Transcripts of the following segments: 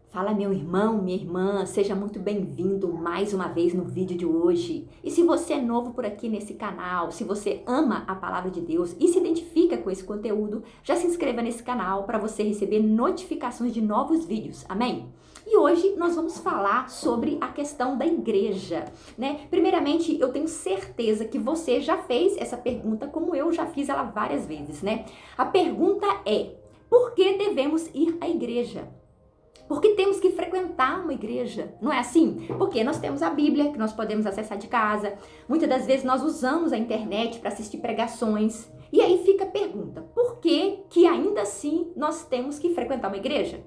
Fala, meu irmão, minha irmã, seja muito bem-vindo mais uma vez no vídeo de hoje. E se você é novo por aqui nesse canal, se você ama a palavra de Deus e se identifica com esse conteúdo, já se inscreva nesse canal para você receber notificações de novos vídeos, amém? E hoje nós vamos falar sobre a questão da igreja, né? Primeiramente, eu tenho certeza que você já fez essa pergunta, como eu já fiz ela várias vezes, né? A pergunta é: por que devemos ir à igreja? Porque temos que frequentar uma igreja, não é assim? Porque nós temos a Bíblia, que nós podemos acessar de casa. Muitas das vezes nós usamos a internet para assistir pregações. E aí fica a pergunta, por que ainda assim nós temos que frequentar uma igreja?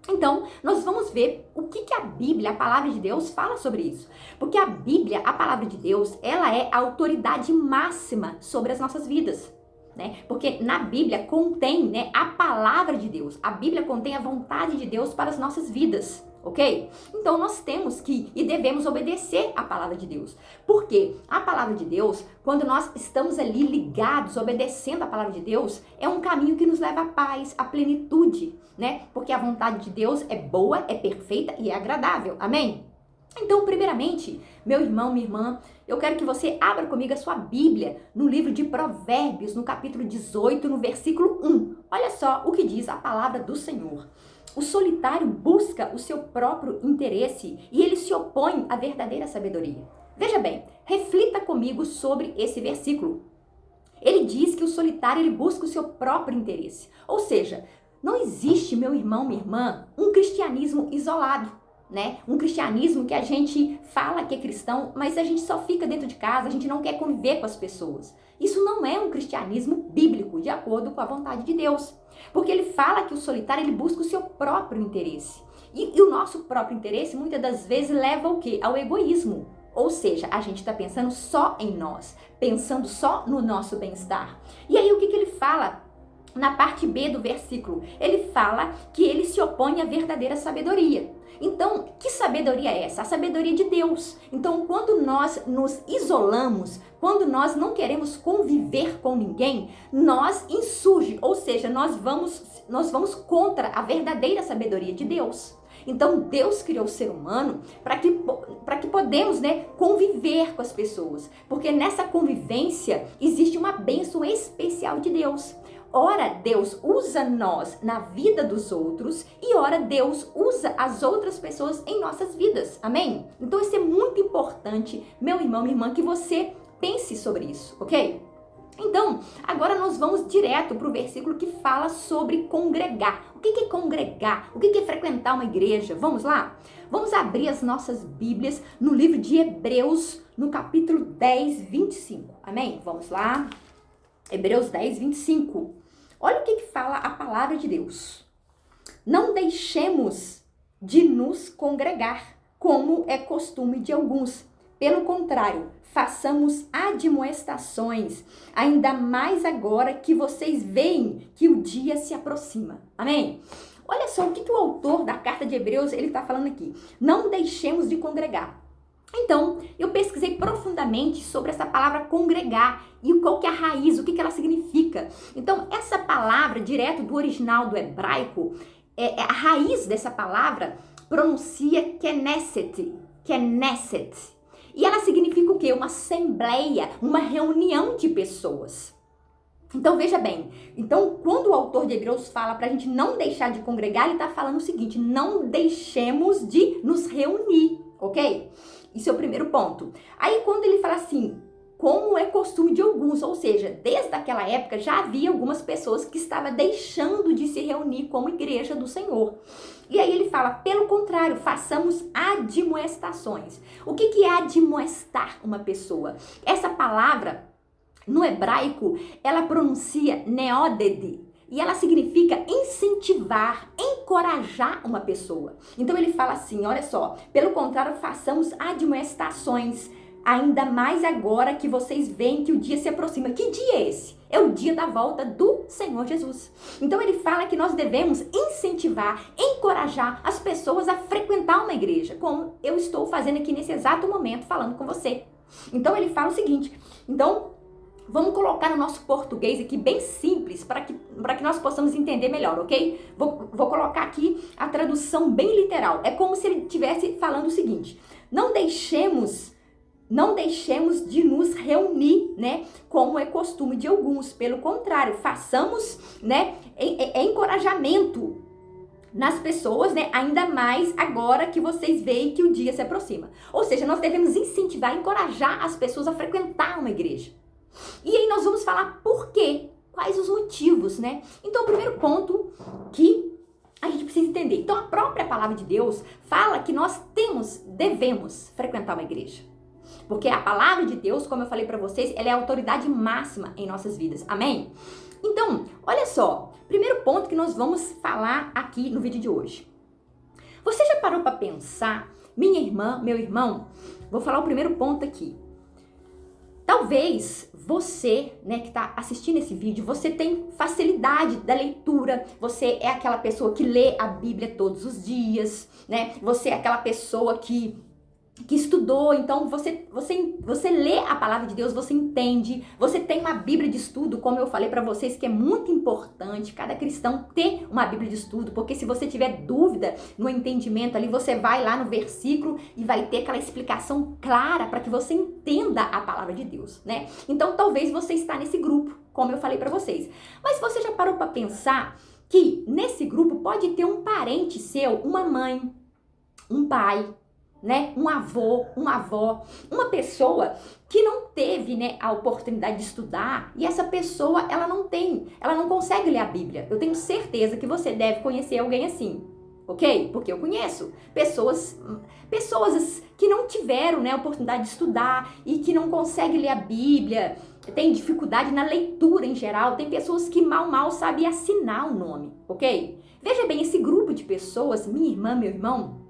Então, nós vamos ver o que a Bíblia, a palavra de Deus, fala sobre isso. Porque a Bíblia, a palavra de Deus, ela é a autoridade máxima sobre as nossas vidas. Né? Porque na Bíblia contém, né, a palavra de Deus. A Bíblia contém a vontade de Deus para as nossas vidas, ok? Então nós temos que e devemos obedecer à palavra de Deus. Porque a palavra de Deus, quando nós estamos ali ligados, obedecendo a palavra de Deus, é um caminho que nos leva à paz, à plenitude, né? Porque a vontade de Deus é boa, é perfeita e é agradável, amém? Então, primeiramente, meu irmão, minha irmã, eu quero que você abra comigo a sua Bíblia no livro de Provérbios, no capítulo 18, no versículo 1. Olha só o que diz a palavra do Senhor. O solitário busca o seu próprio interesse e ele se opõe à verdadeira sabedoria. Veja bem, reflita comigo sobre esse versículo. Ele diz que o solitário ele busca o seu próprio interesse. Ou seja, não existe, meu irmão, minha irmã, um cristianismo isolado. Né? Um cristianismo que a gente fala que é cristão, mas a gente só fica dentro de casa, a gente não quer conviver com as pessoas. Isso não é um cristianismo bíblico, de acordo com a vontade de Deus. Porque ele fala que o solitário ele busca o seu próprio interesse. E o nosso próprio interesse muitas das vezes leva ao quê? Ao egoísmo. Ou seja, a gente está pensando só em nós, pensando só no nosso bem-estar. E aí o que ele fala? Na parte B do versículo, ele fala que ele se opõe à verdadeira sabedoria. Então, que sabedoria é essa? A sabedoria de Deus. Então, quando nós nos isolamos, quando nós não queremos conviver com ninguém, nós insurge, ou seja, nós vamos contra a verdadeira sabedoria de Deus. Então, Deus criou o ser humano para que podemos, né, conviver com as pessoas. Porque nessa convivência existe uma bênção especial de Deus. Ora, Deus usa nós na vida dos outros e ora, Deus usa as outras pessoas em nossas vidas. Amém? Então, isso é muito importante, meu irmão, minha irmã, que você pense sobre isso, ok? Então, agora nós vamos direto para o versículo que fala sobre congregar. O que é congregar? O que é frequentar uma igreja? Vamos lá? Vamos abrir as nossas Bíblias no livro de Hebreus, no capítulo 10, 25. Amém? Vamos lá? Hebreus 10, 25. Olha o que fala a palavra de Deus. Não deixemos de nos congregar, como é costume de alguns. Pelo contrário, façamos admoestações, ainda mais agora que vocês veem que o dia se aproxima. Amém? Olha só o que o autor da carta de Hebreus ele está falando aqui. Não deixemos de congregar. Então, eu pesquisei profundamente sobre essa palavra congregar e qual que é a raiz, o que ela significa. Então, essa palavra, direto do original do hebraico, a raiz dessa palavra pronuncia Knesset. E ela significa o quê? Uma assembleia, uma reunião de pessoas. Então, veja bem. Então, quando o autor de Hebreus fala para a gente não deixar de congregar, ele está falando o seguinte: não deixemos de nos reunir, ok? Isso é o primeiro ponto. Aí, quando ele fala assim, como é costume de alguns, ou seja, desde aquela época já havia algumas pessoas que estavam deixando de se reunir como igreja do Senhor. E aí ele fala, pelo contrário, façamos admoestações. O que é admoestar uma pessoa? Essa palavra, no hebraico, ela pronuncia neoded. E ela significa incentivar, encorajar uma pessoa. Então ele fala assim, olha só, pelo contrário, façamos admoestações, ainda mais agora que vocês veem que o dia se aproxima. Que dia é esse? É o dia da volta do Senhor Jesus. Então ele fala que nós devemos incentivar, encorajar as pessoas a frequentar uma igreja, como eu estou fazendo aqui nesse exato momento falando com você. Então ele fala o seguinte, então Vamos colocar no nosso português aqui bem simples para que nós possamos entender melhor, ok? Vou colocar aqui a tradução bem literal. É como se ele estivesse falando o seguinte: não deixemos de nos reunir, né, como é costume de alguns. Pelo contrário, façamos, né, encorajamento nas pessoas, né, ainda mais agora que vocês veem que o dia se aproxima. Ou seja, nós devemos incentivar, encorajar as pessoas a frequentar uma igreja. E aí nós vamos falar por quê, quais os motivos, né? Então, o primeiro ponto que a gente precisa entender. Então, a própria palavra de Deus fala que nós devemos frequentar uma igreja. Porque a palavra de Deus, como eu falei para vocês, ela é a autoridade máxima em nossas vidas. Amém? Então, olha só. Primeiro ponto que nós vamos falar aqui no vídeo de hoje. Você já parou para pensar, minha irmã, meu irmão? Vou falar o primeiro ponto aqui. Talvez você, né, que está assistindo esse vídeo, você tem facilidade da leitura, você é aquela pessoa que lê a Bíblia todos os dias, né? Você é aquela pessoa que estudou, então você lê a palavra de Deus, você entende, você tem uma Bíblia de estudo, como eu falei para vocês, que é muito importante cada cristão ter uma Bíblia de estudo, porque se você tiver dúvida no entendimento ali, você vai lá no versículo e vai ter aquela explicação clara para que você entenda a palavra de Deus, né? Então talvez você está nesse grupo, como eu falei para vocês. Mas você já parou para pensar que nesse grupo pode ter um parente seu, uma mãe, um pai, né, um avô, uma avó, uma pessoa que não teve, né, a oportunidade de estudar, e essa pessoa, ela não consegue ler a Bíblia. Eu tenho certeza que você deve conhecer alguém assim, ok? Porque eu conheço pessoas que não tiveram, né, a oportunidade de estudar e que não conseguem ler a Bíblia, tem dificuldade na leitura em geral, tem pessoas que mal sabem assinar o nome, ok? Veja bem, esse grupo de pessoas, minha irmã, meu irmão,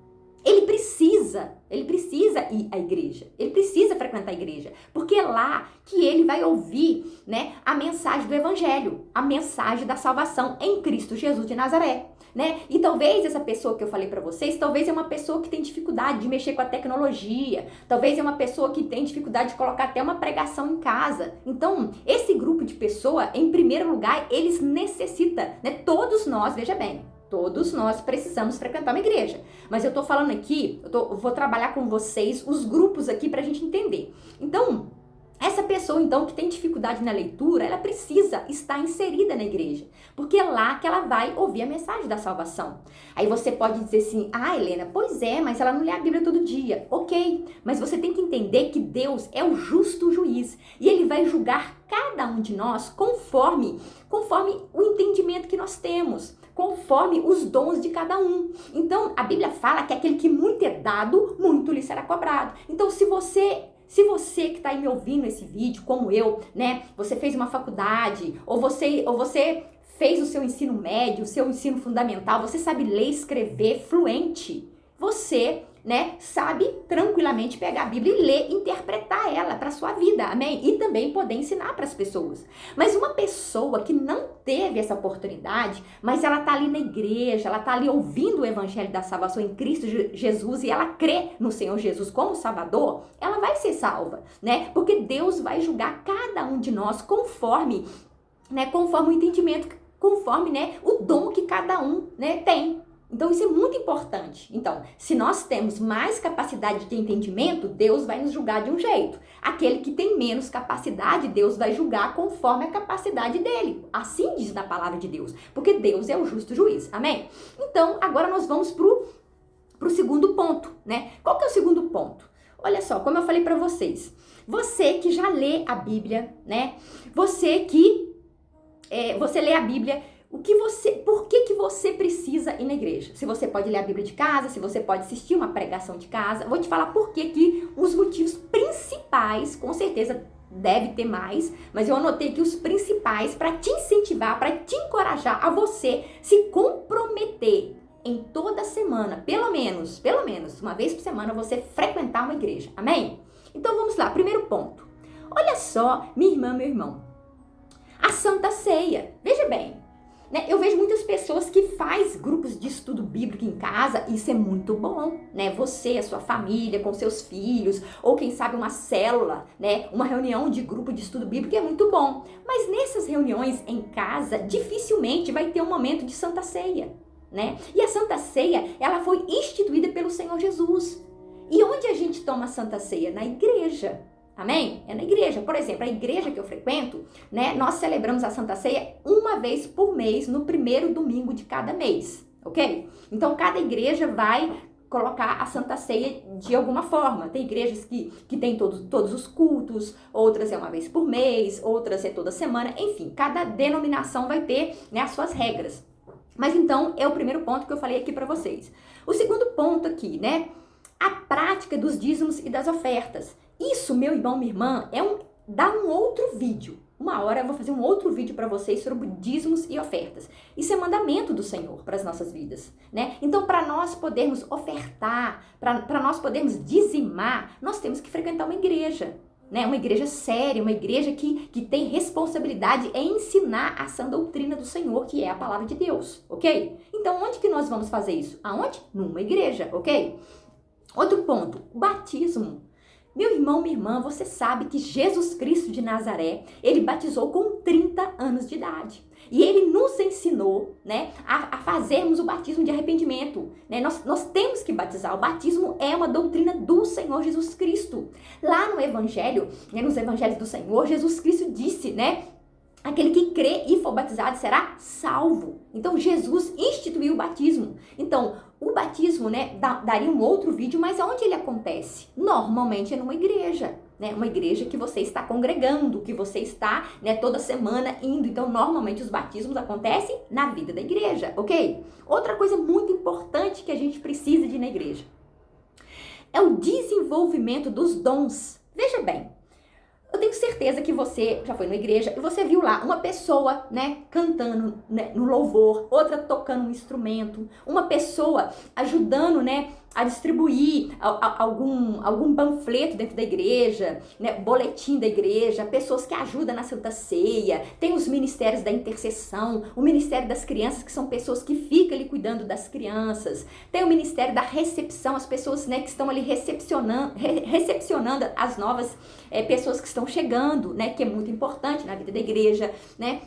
ele precisa ir à igreja, ele precisa frequentar a igreja, porque é lá que ele vai ouvir, né, a mensagem do evangelho, a mensagem da salvação em Cristo Jesus de Nazaré, né? E talvez essa pessoa que eu falei para vocês, talvez é uma pessoa que tem dificuldade de mexer com a tecnologia, talvez é uma pessoa que tem dificuldade de colocar até uma pregação em casa. Então, esse grupo de pessoa, em primeiro lugar, eles necessitam, né, todos nós, veja bem, todos nós precisamos frequentar uma igreja. Mas eu tô falando aqui, eu vou trabalhar com vocês os grupos aqui pra gente entender. Então, essa pessoa, então, que tem dificuldade na leitura, ela precisa estar inserida na igreja. Porque é lá que ela vai ouvir a mensagem da salvação. Aí você pode dizer assim, Helena, pois é, mas ela não lê a Bíblia todo dia. Ok, mas você tem que entender que Deus é o justo juiz. E Ele vai julgar cada um de nós conforme o entendimento que nós temos, conforme os dons de cada um. Então, a Bíblia fala que aquele que muito é dado, muito lhe será cobrado. Então, se você que está aí me ouvindo esse vídeo, como eu, né, você fez uma faculdade, ou você fez o seu ensino médio, o seu ensino fundamental, você sabe ler e escrever fluente, você, né, sabe tranquilamente pegar a Bíblia e ler, interpretar ela para sua vida, amém? E também poder ensinar para as pessoas. Mas uma pessoa que não teve essa oportunidade, mas ela tá ali na igreja, ela tá ali ouvindo o evangelho da salvação em Cristo Jesus e ela crê no Senhor Jesus como Salvador, ela vai ser salva, né? Porque Deus vai julgar cada um de nós conforme o entendimento, conforme, né, o dom que cada um, né, tem. Então, isso é muito importante. Então, se nós temos mais capacidade de entendimento, Deus vai nos julgar de um jeito. Aquele que tem menos capacidade, Deus vai julgar conforme a capacidade dele. Assim diz na palavra de Deus. Porque Deus é o justo juiz. Amém? Então, agora nós vamos pro segundo ponto, né? Qual que é o segundo ponto? Olha só, como eu falei para vocês. Você que já lê a Bíblia, né? Você que você lê a Bíblia, por que você precisa ir na igreja? Se você pode ler a Bíblia de casa, se você pode assistir uma pregação de casa, vou te falar por que os motivos principais, com certeza deve ter mais, mas eu anotei aqui os principais para te incentivar, para te encorajar a você se comprometer em toda semana, pelo menos uma vez por semana, você frequentar uma igreja, amém? Então vamos lá, primeiro ponto. Olha só, minha irmã, meu irmão, a Santa Ceia, veja bem, né? Eu vejo muitas pessoas que faz grupos de estudo bíblico em casa, isso é muito bom, né? Você, a sua família, com seus filhos, ou quem sabe uma célula, né? Uma reunião de grupo de estudo bíblico é muito bom. Mas nessas reuniões em casa, dificilmente vai ter um momento de Santa Ceia, né? E a Santa Ceia, ela foi instituída pelo Senhor Jesus. E onde a gente toma a Santa Ceia? Na igreja. Amém? É na igreja. Por exemplo, a igreja que eu frequento, né, nós celebramos a Santa Ceia uma vez por mês, no primeiro domingo de cada mês, ok? Então, cada igreja vai colocar a Santa Ceia de alguma forma. Tem igrejas que tem todos os cultos, outras é uma vez por mês, outras é toda semana, enfim, cada denominação vai ter, né, as suas regras. Mas então, é o primeiro ponto que eu falei aqui para vocês. O segundo ponto aqui, né, a prática dos dízimos e das ofertas. Isso, meu irmão, minha irmã, dá um outro vídeo. Uma hora eu vou fazer um outro vídeo para vocês sobre dízimos e ofertas. Isso é mandamento do Senhor para as nossas vidas, né? Então, para nós podermos ofertar, para nós podermos dizimar, nós temos que frequentar uma igreja, né? Uma igreja séria, uma igreja que tem responsabilidade em ensinar a sã doutrina do Senhor, que é a palavra de Deus, ok? Então, onde que nós vamos fazer isso? Aonde? Numa igreja, ok? Outro ponto, o batismo. Meu irmão, minha irmã, você sabe que Jesus Cristo de Nazaré, ele batizou com 30 anos de idade. E ele nos ensinou, né, a fazermos o batismo de arrependimento. Né? Nós temos que batizar. O batismo é uma doutrina do Senhor Jesus Cristo. Lá no Evangelho, né, nos Evangelhos do Senhor, Jesus Cristo disse, né, aquele que crê e for batizado será salvo. Então, Jesus instituiu o batismo. Então, o batismo, né, daria um outro vídeo, mas onde ele acontece? Normalmente é numa igreja, né? Uma igreja que você está congregando, que você está, né, toda semana indo. Então, normalmente os batismos acontecem na vida da igreja, ok? Outra coisa muito importante que a gente precisa de ir na igreja é o desenvolvimento dos dons. Veja bem, eu tenho certeza que você já foi na igreja e você viu lá uma pessoa, né, cantando, né, no louvor, outra tocando um instrumento, uma pessoa ajudando, né, a distribuir algum panfleto dentro da igreja, né, boletim da igreja, pessoas que ajudam na Santa Ceia, tem os ministérios da intercessão, o ministério das crianças, que são pessoas que ficam ali cuidando das crianças, tem o ministério da recepção, as pessoas, né, que estão ali recepcionando as novas pessoas que estão chegando, né, que é muito importante na vida da igreja, né.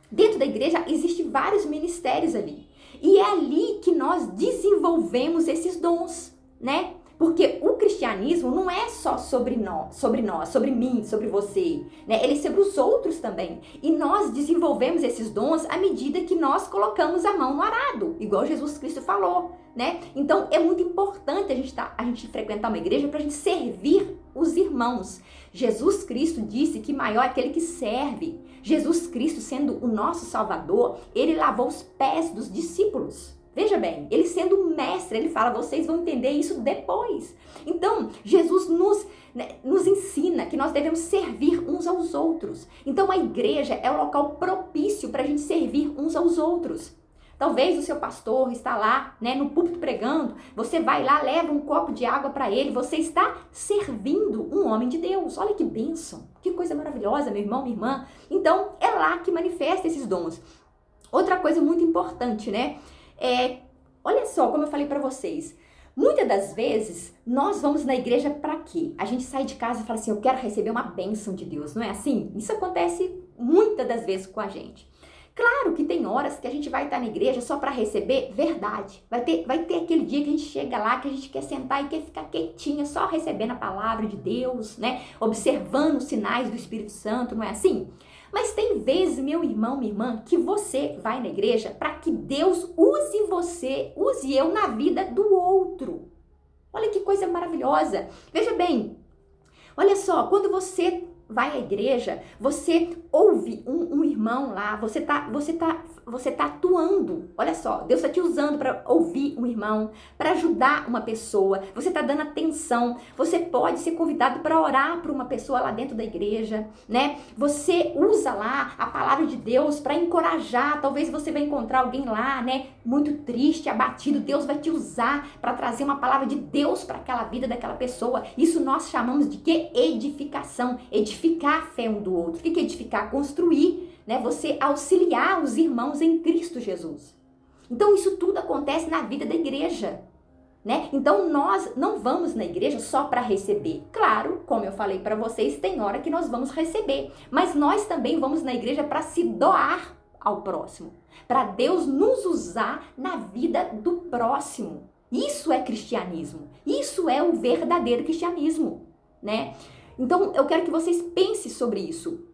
Dentro da igreja existem vários ministérios ali. E é ali que nós desenvolvemos esses dons, né? Porque o cristianismo não é só sobre nós, sobre mim, sobre você, né? Ele é sobre os outros também. E nós desenvolvemos esses dons à medida que nós colocamos a mão no arado, igual Jesus Cristo falou, né? Então, é muito importante a gente frequentar uma igreja para a gente servir os irmãos. Jesus Cristo disse que maior é aquele que serve. Jesus Cristo, sendo o nosso Salvador, ele lavou os pés dos discípulos. Veja bem, ele sendo o mestre, ele fala, vocês vão entender isso depois. Então, Jesus nos ensina que nós devemos servir uns aos outros. Então, a igreja é o local propício para a gente servir uns aos outros. Talvez o seu pastor está lá, né, no púlpito pregando, você vai lá, leva um copo de água para ele, você está servindo um homem de Deus. Olha que bênção, que coisa maravilhosa, meu irmão, minha irmã. Então, é lá que manifesta esses dons. Outra coisa muito importante, né, olha só, como eu falei para vocês, muitas das vezes nós vamos na igreja para quê? A gente sai de casa e fala assim, eu quero receber uma bênção de Deus, não é assim? Isso acontece muitas das vezes com a gente. Claro que tem horas que a gente vai estar na igreja só para receber verdade. Vai ter aquele dia que a gente chega lá, que a gente quer sentar e quer ficar quietinha, só recebendo a palavra de Deus, né? Observando os sinais do Espírito Santo, não é assim? Mas tem vezes, meu irmão, minha irmã, que você vai na igreja para que Deus use você, use eu na vida do outro. Olha que coisa maravilhosa. Veja bem, olha só, quando você vai à igreja, você ouve um irmão lá, você tá atuando. Olha só, Deus está te usando para ouvir um irmão, para ajudar uma pessoa, você está dando atenção, você pode ser convidado para orar para uma pessoa lá dentro da igreja, né? Você usa lá a palavra de Deus para encorajar, talvez você vai encontrar alguém lá, né, muito triste, abatido, Deus vai te usar para trazer uma palavra de Deus para aquela vida daquela pessoa. Isso nós chamamos de que? Edificação. Edificação edificar a fé um do outro. O que é edificar? Construir, né? Você auxiliar os irmãos em Cristo Jesus. Então isso tudo acontece na vida da igreja, né? Então nós não vamos na igreja só para receber. Claro, como eu falei para vocês, tem hora que nós vamos receber, mas nós também vamos na igreja para se doar ao próximo, para Deus nos usar na vida do próximo. Isso é cristianismo. Isso é o verdadeiro cristianismo, né? Então eu quero que vocês pensem sobre isso.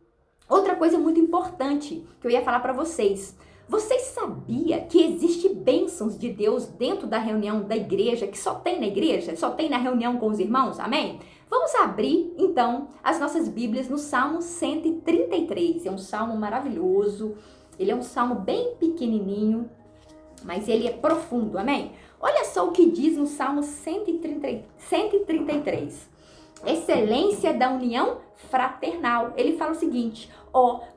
Outra coisa muito importante que eu ia falar para vocês. Vocês sabiam que existe bênçãos de Deus dentro da reunião da igreja, que só tem na igreja, só tem na reunião com os irmãos? Amém? Vamos abrir, então, as nossas Bíblias no Salmo 133. É um salmo maravilhoso, ele é um salmo bem pequenininho, mas ele é profundo, amém? Olha só o que diz no Salmo 133. Excelência da união fraternal. Ele fala o seguinte: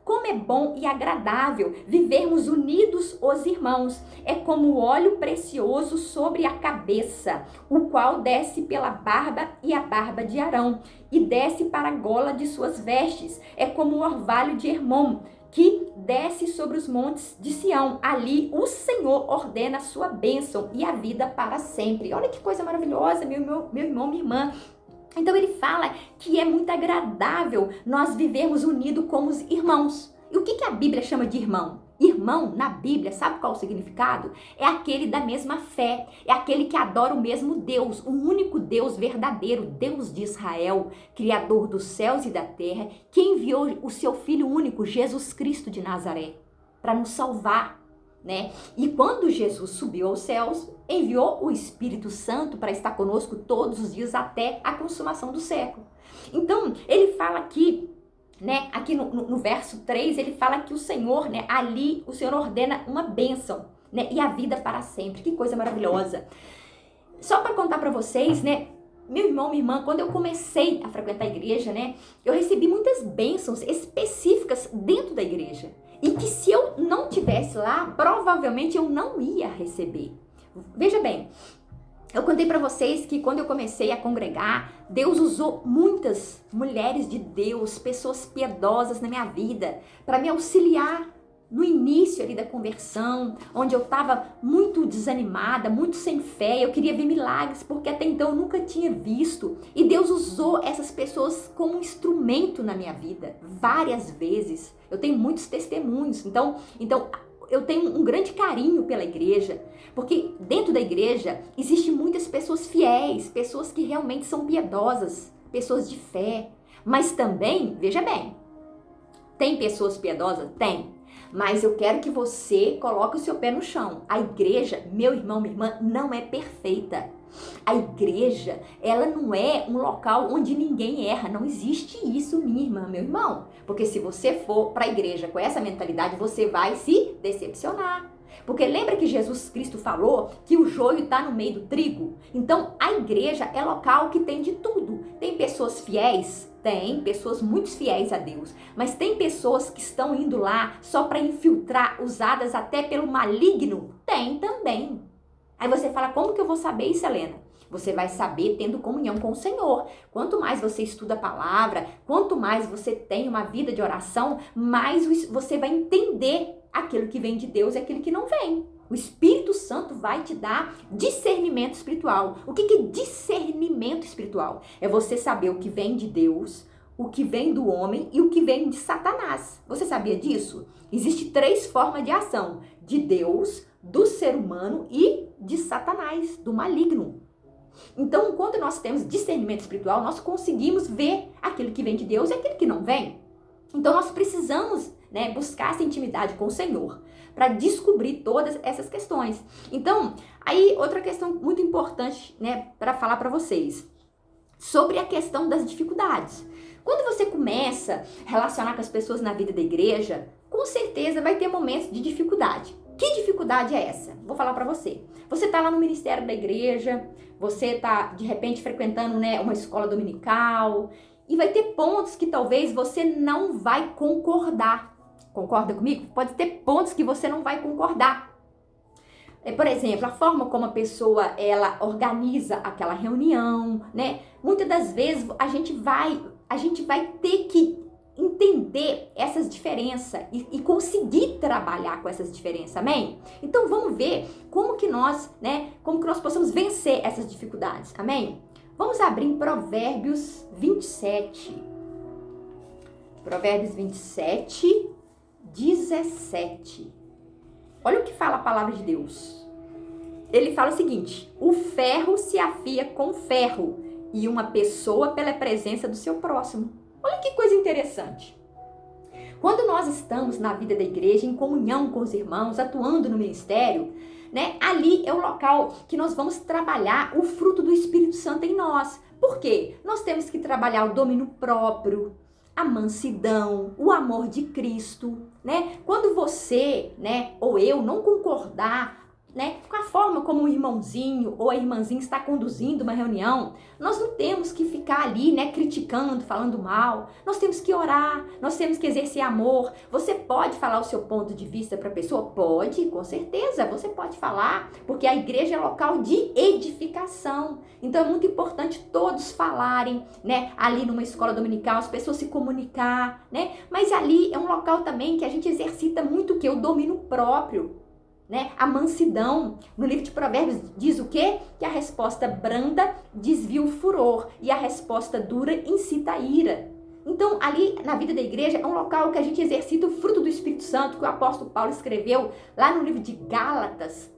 como é bom e agradável vivermos unidos os irmãos. É como o óleo precioso sobre a cabeça, o qual desce pela barba e a barba de Arão, e desce para a gola de suas vestes. É como o orvalho de Hermon, que desce sobre os montes de Sião. Ali o Senhor ordena a sua bênção e a vida para sempre. Olha que coisa maravilhosa, meu irmão, minha irmã. Então ele fala que é muito agradável nós vivermos unidos como os irmãos. E o que a Bíblia chama de irmão? Irmão, na Bíblia, sabe qual é o significado? É aquele da mesma fé, é aquele que adora o mesmo Deus, o único Deus verdadeiro, Deus de Israel, Criador dos céus e da terra, que enviou o seu Filho único, Jesus Cristo de Nazaré, para nos salvar, né? E quando Jesus subiu aos céus, enviou o Espírito Santo para estar conosco todos os dias até a consumação do século. Então, ele fala aqui, né, aqui no verso 3, ele fala que o Senhor, né, ali o Senhor ordena uma bênção, né, e a vida para sempre. Que coisa maravilhosa. Só para contar para vocês, né, meu irmão, minha irmã, quando eu comecei a frequentar a igreja, né, eu recebi muitas bênçãos específicas dentro da igreja. E que se eu não tivesse lá, provavelmente eu não ia receber. Veja bem, eu contei para vocês que quando eu comecei a congregar, Deus usou muitas mulheres de Deus, pessoas piedosas na minha vida, para me auxiliar no início ali da conversão, onde eu estava muito desanimada, muito sem fé, eu queria ver milagres, porque até então eu nunca tinha visto. E Deus usou essas pessoas como instrumento na minha vida, várias vezes. Eu tenho muitos testemunhos, então eu tenho um grande carinho pela igreja, porque dentro da igreja existem muitas pessoas fiéis, pessoas que realmente são piedosas, pessoas de fé. Mas também, veja bem, tem pessoas piedosas? Tem. Mas eu quero que você coloque o seu pé no chão. A igreja, meu irmão, minha irmã, não é perfeita. A igreja, ela não é um local onde ninguém erra. Não existe isso, minha irmã, meu irmão. Porque se você for para a igreja com essa mentalidade, você vai se decepcionar. Porque lembra que Jesus Cristo falou que o joio está no meio do trigo? Então, a igreja é local que tem de tudo. Tem pessoas fiéis? Tem pessoas muito fiéis a Deus, mas tem pessoas que estão indo lá só para infiltrar, usadas até pelo maligno? Tem também. Aí você fala, como que eu vou saber isso, Helena? Você vai saber tendo comunhão com o Senhor. Quanto mais você estuda a palavra, quanto mais você tem uma vida de oração, mais você vai entender aquilo que vem de Deus e aquilo que não vem. O Espírito Santo vai te dar discernimento espiritual. O que é discernimento espiritual? É você saber o que vem de Deus, o que vem do homem e o que vem de Satanás. Você sabia disso? Existem 3 formas de ação: de Deus, do ser humano e de Satanás, do maligno. Então, quando nós temos discernimento espiritual, nós conseguimos ver aquilo que vem de Deus e aquilo que não vem. Então, nós precisamos, né, buscar essa intimidade com o Senhor para descobrir todas essas questões. Então, aí outra questão muito importante, né, para falar para vocês sobre a questão das dificuldades. Quando você começa a relacionar com as pessoas na vida da igreja, com certeza vai ter momentos de dificuldade. Que dificuldade é essa? Vou falar para você. Você tá lá no ministério da igreja, você tá de repente frequentando, né, uma escola dominical, e vai ter pontos que talvez você não vai concordar. Concorda comigo? Pode ter pontos que você não vai concordar. Por exemplo, a forma como a pessoa ela organiza aquela reunião, né? Muitas das vezes a gente vai ter que entender essas diferenças e conseguir trabalhar com essas diferenças, amém? Então vamos ver como que nós possamos vencer essas dificuldades, amém? Vamos abrir em Provérbios 27. Provérbios 27, 17. Olha o que fala a palavra de Deus. Ele fala o seguinte: o ferro se afia com ferro e uma pessoa pela presença do seu próximo. Olha que coisa interessante. Quando nós estamos na vida da igreja, em comunhão com os irmãos, atuando no ministério, ali é o local que nós vamos trabalhar o fruto do Espírito Santo em nós. Por quê? Nós temos que trabalhar o domínio próprio, a mansidão, o amor de Cristo, Quando você, ou eu não concordar, com a forma como o irmãozinho ou a irmãzinha está conduzindo uma reunião, nós não temos que ficar ali, criticando, falando mal. Nós temos que orar, nós temos que exercer amor. Você pode falar o seu ponto de vista para a pessoa? Pode, com certeza, você pode falar, porque a igreja é local de edificação. Então é muito importante todos falarem, ali numa escola dominical, as pessoas se comunicar, Mas ali é um local também que a gente exercita muito o quê? O domínio próprio. A mansidão. No livro de Provérbios diz o quê? Que a resposta branda desvia o furor e a resposta dura incita a ira. Então, ali na vida da igreja é um local que a gente exercita o fruto do Espírito Santo, que o apóstolo Paulo escreveu lá no livro de Gálatas,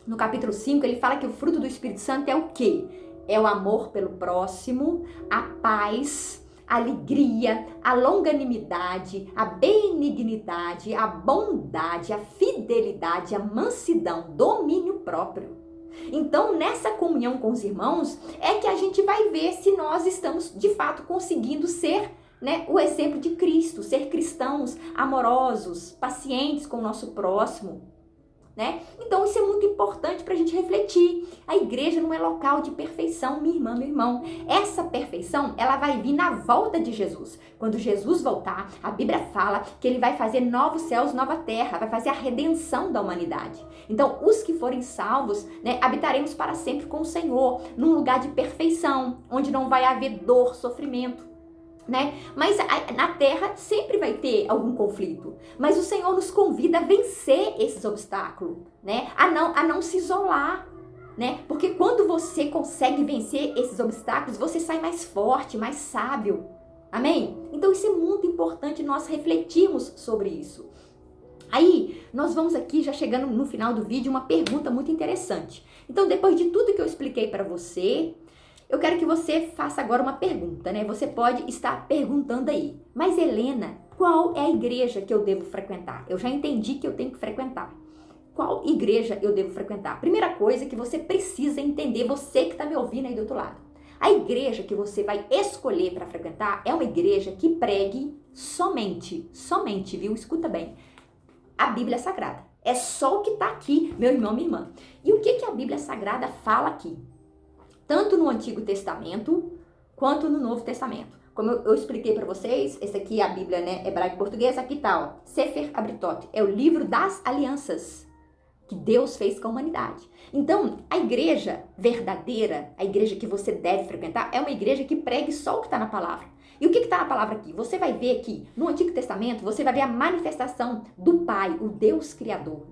no capítulo 5, ele fala que o fruto do Espírito Santo é o quê? É o amor pelo próximo, a paz, a alegria, a longanimidade, a benignidade, a bondade, a fidelidade, a mansidão, domínio próprio. Então, nessa comunhão com os irmãos, é que a gente vai ver se nós estamos, de fato, conseguindo ser o exemplo de Cristo, ser cristãos amorosos, pacientes com o nosso próximo. Então isso é muito importante para a gente refletir. A igreja não é local de perfeição, minha irmã, meu irmão. Essa perfeição, ela vai vir na volta de Jesus. Quando Jesus voltar, a Bíblia fala que ele vai fazer novos céus, nova terra, vai fazer a redenção da humanidade. Então os que forem salvos, habitaremos para sempre com o Senhor, num lugar de perfeição, onde não vai haver dor, sofrimento. Mas na terra sempre vai ter algum conflito, mas o Senhor nos convida a vencer esses obstáculos, a não se isolar, porque quando você consegue vencer esses obstáculos, você sai mais forte, mais sábio, amém? Então isso é muito importante nós refletirmos sobre isso. Aí, nós vamos aqui, já chegando no final do vídeo, uma pergunta muito interessante. Então, depois de tudo que eu expliquei para você, eu quero que você faça agora uma pergunta, Você pode estar perguntando aí, mas Helena, qual é a igreja que eu devo frequentar? Eu já entendi que eu tenho que frequentar. Qual igreja eu devo frequentar? Primeira coisa que você precisa entender, você que está me ouvindo aí do outro lado. A igreja que você vai escolher para frequentar é uma igreja que pregue somente, viu? Escuta bem, a Bíblia Sagrada. É só o que está aqui, meu irmão, minha irmã. E o que a Bíblia Sagrada fala aqui? Tanto no Antigo Testamento, quanto no Novo Testamento. Como eu expliquei para vocês, esse aqui é a Bíblia, hebraico e português, aqui tá, ó, Sefer Abritot, é o livro das alianças que Deus fez com a humanidade. Então, a igreja verdadeira, a igreja que você deve frequentar, é uma igreja que pregue só o que está na palavra. E o que está na palavra aqui? Você vai ver aqui, no Antigo Testamento, você vai ver a manifestação do Pai, o Deus Criador,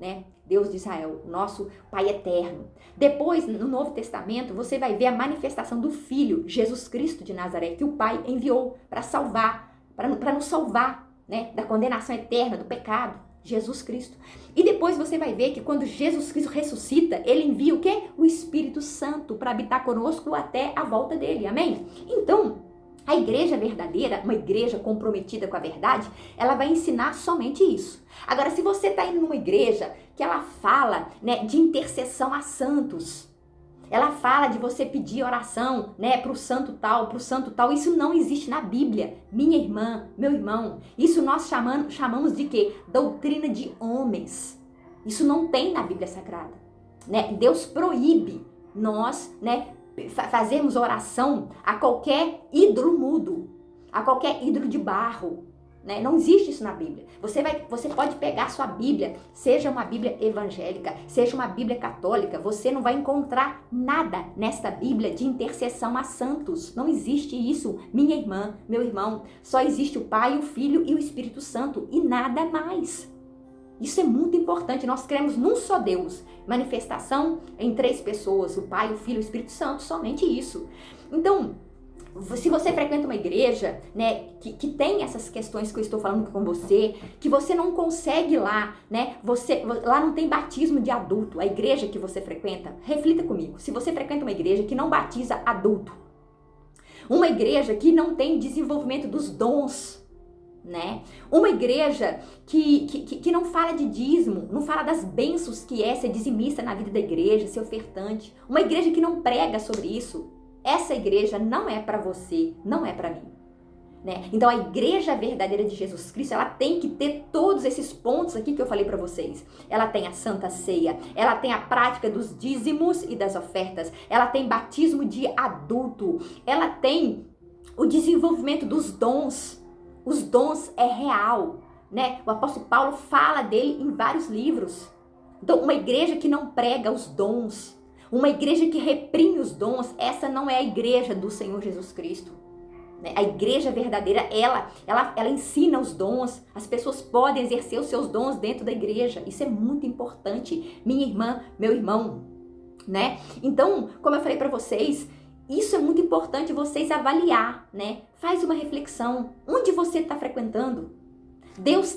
Deus de Israel, nosso Pai eterno. Depois, no Novo Testamento, você vai ver a manifestação do Filho, Jesus Cristo de Nazaré, que o Pai enviou para salvar, para nos salvar, da condenação eterna, do pecado. Jesus Cristo. E depois você vai ver que quando Jesus Cristo ressuscita, ele envia o quê? O Espírito Santo para habitar conosco até a volta dele. Amém? Então, a igreja verdadeira, uma igreja comprometida com a verdade, ela vai ensinar somente isso. Agora, se você está indo numa igreja que ela fala, de intercessão a santos, ela fala de você pedir oração, para o santo tal, isso não existe na Bíblia. Minha irmã, meu irmão, isso nós chamamos de quê? Doutrina de homens. Isso não tem na Bíblia Sagrada, Deus proíbe nós, fazermos oração a qualquer ídolo mudo, a qualquer ídolo de barro, né? Não existe isso na Bíblia. Você pode pegar a sua Bíblia, seja uma Bíblia evangélica, seja uma Bíblia católica, você não vai encontrar nada nesta Bíblia de intercessão a santos. Não existe isso, minha irmã, meu irmão. Só existe o Pai, o Filho e o Espírito Santo e nada mais. Isso é muito importante. Nós cremos num só Deus. Manifestação em 3 pessoas, o Pai, o Filho e o Espírito Santo, somente isso. Então, se você frequenta uma igreja, né, que tem essas questões que eu estou falando com você, que você não consegue lá, né, lá não tem batismo de adulto, a igreja que você frequenta, reflita comigo, se você frequenta uma igreja que não batiza adulto, uma igreja que não tem desenvolvimento dos dons, né, uma igreja que não fala de dízimo, não fala das bênçãos que é ser dizimista na vida da igreja, ser ofertante, uma igreja que não prega sobre isso, essa igreja não é para você, não é para mim, né? Então a igreja verdadeira de Jesus Cristo, ela tem que ter todos esses pontos aqui que eu falei para vocês. Ela tem a Santa Ceia, ela tem a prática dos dízimos e das ofertas, ela tem batismo de adulto, ela tem o desenvolvimento dos dons. Os dons é real, né? O apóstolo Paulo fala dele em vários livros. Então uma igreja que não prega os dons, uma igreja que reprime os dons, essa não é a igreja do Senhor Jesus Cristo. A igreja verdadeira, ela ensina os dons, as pessoas podem exercer os seus dons dentro da igreja. Isso é muito importante, minha irmã, meu irmão, né? Então, como eu falei para vocês, isso é muito importante vocês avaliar, né? Faz uma reflexão, onde você está frequentando? Deus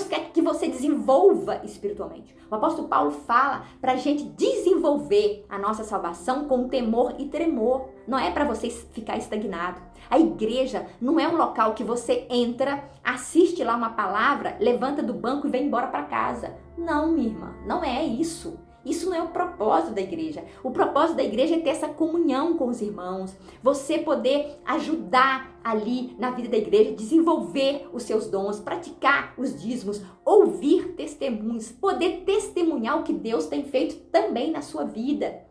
quer que você desenvolva espiritualmente. O apóstolo Paulo fala para a gente desenvolver a nossa salvação com temor e tremor. Não é para você ficar estagnado. A igreja não é um local que você entra, assiste lá uma palavra, levanta do banco e vem embora para casa. Não, minha irmã, não é isso. Isso não é o propósito da igreja. O propósito da igreja é ter essa comunhão com os irmãos. Você poder ajudar ali na vida da igreja, desenvolver os seus dons, praticar os dízimos, ouvir testemunhos, poder testemunhar o que Deus tem feito também na sua vida.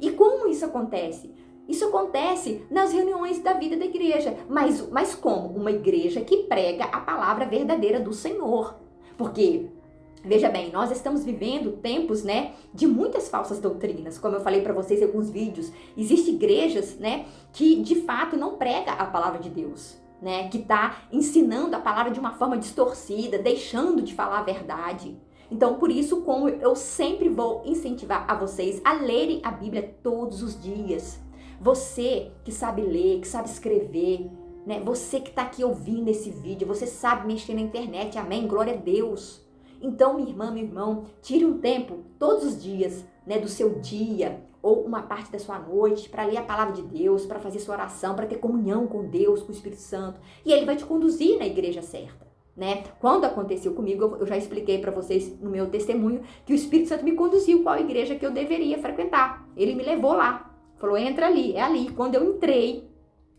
E como isso acontece? Isso acontece nas reuniões da vida da igreja. Mas como? Uma igreja que prega a palavra verdadeira do Senhor. Porque veja bem, nós estamos vivendo tempos, né, de muitas falsas doutrinas. Como eu falei para vocês em alguns vídeos, existem igrejas, né, que de fato não prega a palavra de Deus, né, que está ensinando a palavra de uma forma distorcida, deixando de falar a verdade. Então, por isso, como eu sempre vou incentivar a vocês a lerem a Bíblia todos os dias. Você que sabe ler, que sabe escrever, né, você que está aqui ouvindo esse vídeo, você sabe mexer na internet, amém? Glória a Deus. Então, minha irmã, meu irmão, tire um tempo todos os dias, né, do seu dia ou uma parte da sua noite para ler a palavra de Deus, para fazer sua oração, para ter comunhão com Deus, com o Espírito Santo. E ele vai te conduzir na igreja certa, né? Quando aconteceu comigo, eu já expliquei para vocês no meu testemunho que o Espírito Santo me conduziu qual igreja que eu deveria frequentar. Ele me levou lá, falou, entra ali, é ali. Quando eu entrei,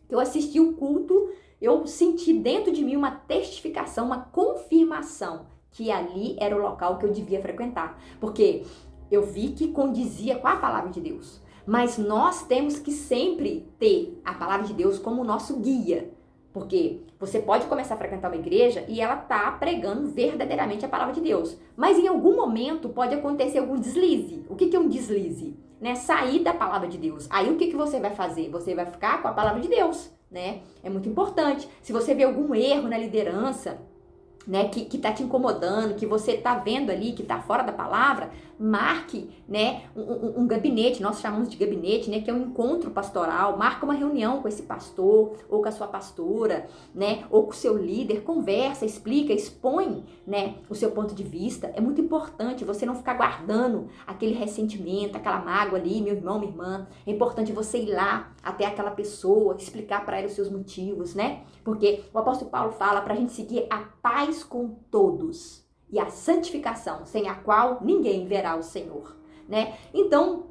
eu assisti o culto, eu senti dentro de mim uma testificação, uma confirmação que ali era o local que eu devia frequentar, porque eu vi que condizia com a palavra de Deus. Mas nós temos que sempre ter a palavra de Deus como nosso guia, porque você pode começar a frequentar uma igreja e ela tá pregando verdadeiramente a palavra de Deus, mas em algum momento pode acontecer algum deslize. O que é um deslize? Né? Sair da palavra de Deus. Aí o que você vai fazer? Você vai ficar com a palavra de Deus, né? É muito importante. Se você vê algum erro na liderança, né, que tá te incomodando, que você tá vendo ali, que tá fora da palavra, marque, né, um gabinete, nós chamamos de gabinete, né, que é um encontro pastoral, marca uma reunião com esse pastor, ou com a sua pastora, né, ou com o seu líder, conversa, explica, expõe, né, o seu ponto de vista. É muito importante você não ficar guardando aquele ressentimento, aquela mágoa ali, meu irmão, minha irmã. É importante você ir lá até aquela pessoa, explicar para ela os seus motivos, né, porque o apóstolo Paulo fala pra gente seguir a paz com todos e a santificação, sem a qual ninguém verá o Senhor, né? Então,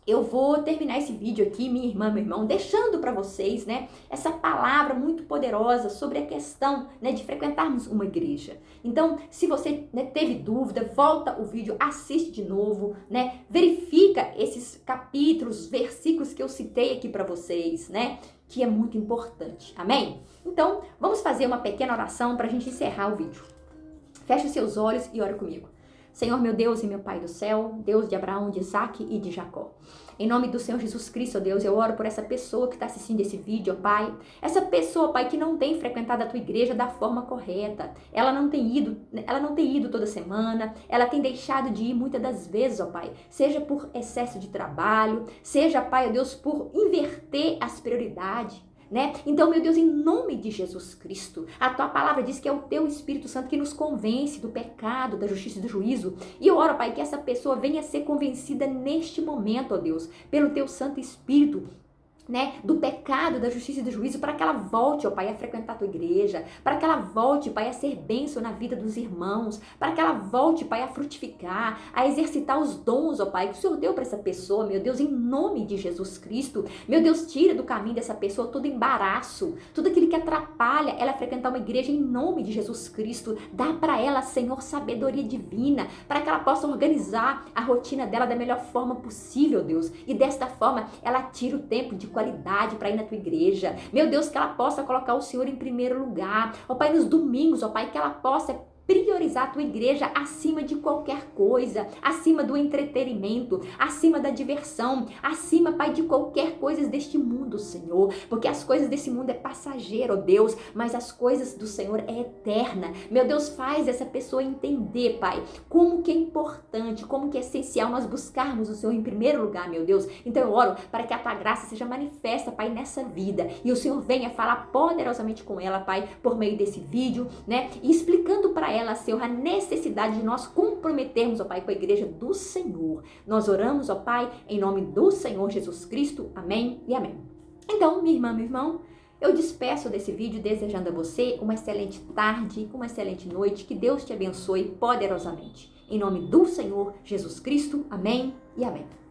eu vou terminar esse vídeo aqui, minha irmã, meu irmão, deixando para vocês, né, essa palavra muito poderosa sobre a questão, né, de frequentarmos uma igreja. Então, se você, né, teve dúvida, volta o vídeo, assiste de novo, né, verifica esses capítulos, versículos que eu citei aqui para vocês, né, que é muito importante. Amém? Então, vamos fazer uma pequena oração para a gente encerrar o vídeo. Feche os seus olhos e ore comigo. Senhor, meu Deus e meu Pai do céu, Deus de Abraão, de Isaac e de Jacó. Em nome do Senhor Jesus Cristo, ó Deus, eu oro por essa pessoa que está assistindo esse vídeo, ó Pai. Essa pessoa, Pai, que não tem frequentado a tua igreja da forma correta. Ela não tem ido toda semana, ela tem deixado de ir muitas das vezes, ó Pai. Seja por excesso de trabalho, seja, Pai, ó Deus, por inverter as prioridades. Né? Então, meu Deus, em nome de Jesus Cristo, a tua palavra diz que é o teu Espírito Santo que nos convence do pecado, da justiça e do juízo. E eu oro, Pai, que essa pessoa venha a ser convencida neste momento, ó Deus, pelo teu Santo Espírito, né, do pecado, da justiça e do juízo, para que ela volte, ó Pai, a frequentar a tua igreja, para que ela volte, Pai, a ser bênção na vida dos irmãos, para que ela volte, Pai, a frutificar, a exercitar os dons, ó Pai, que o Senhor deu para essa pessoa, meu Deus, em nome de Jesus Cristo. Meu Deus, tira do caminho dessa pessoa todo embaraço, tudo aquilo que atrapalha ela a frequentar uma igreja, em nome de Jesus Cristo. Dá para ela, Senhor, sabedoria divina, para que ela possa organizar a rotina dela da melhor forma possível, Deus, e desta forma ela tira o tempo de qualidade para ir na tua igreja. Meu Deus, que ela possa colocar o Senhor em primeiro lugar. Ó Pai, nos domingos, ó Pai, que ela possa priorizar a tua igreja acima de qualquer coisa, acima do entretenimento, acima da diversão, acima, Pai, de qualquer coisa deste mundo, Senhor, porque as coisas desse mundo é passageiro, ó Deus, mas as coisas do Senhor é eterna. Meu Deus, faz essa pessoa entender, Pai, como que é importante, como que é essencial nós buscarmos o Senhor em primeiro lugar, meu Deus. Então eu oro para que a tua graça seja manifesta, Pai, nessa vida, e o Senhor venha falar poderosamente com ela, Pai, por meio desse vídeo, né, e explicando para ela, Senhor, a necessidade de nós comprometermos, ó Pai, com a igreja do Senhor. Nós oramos, ó Pai, em nome do Senhor Jesus Cristo. Amém e amém. Então, minha irmã, meu irmão, eu despeço desse vídeo desejando a você uma excelente tarde, uma excelente noite, que Deus te abençoe poderosamente. Em nome do Senhor Jesus Cristo. Amém e amém.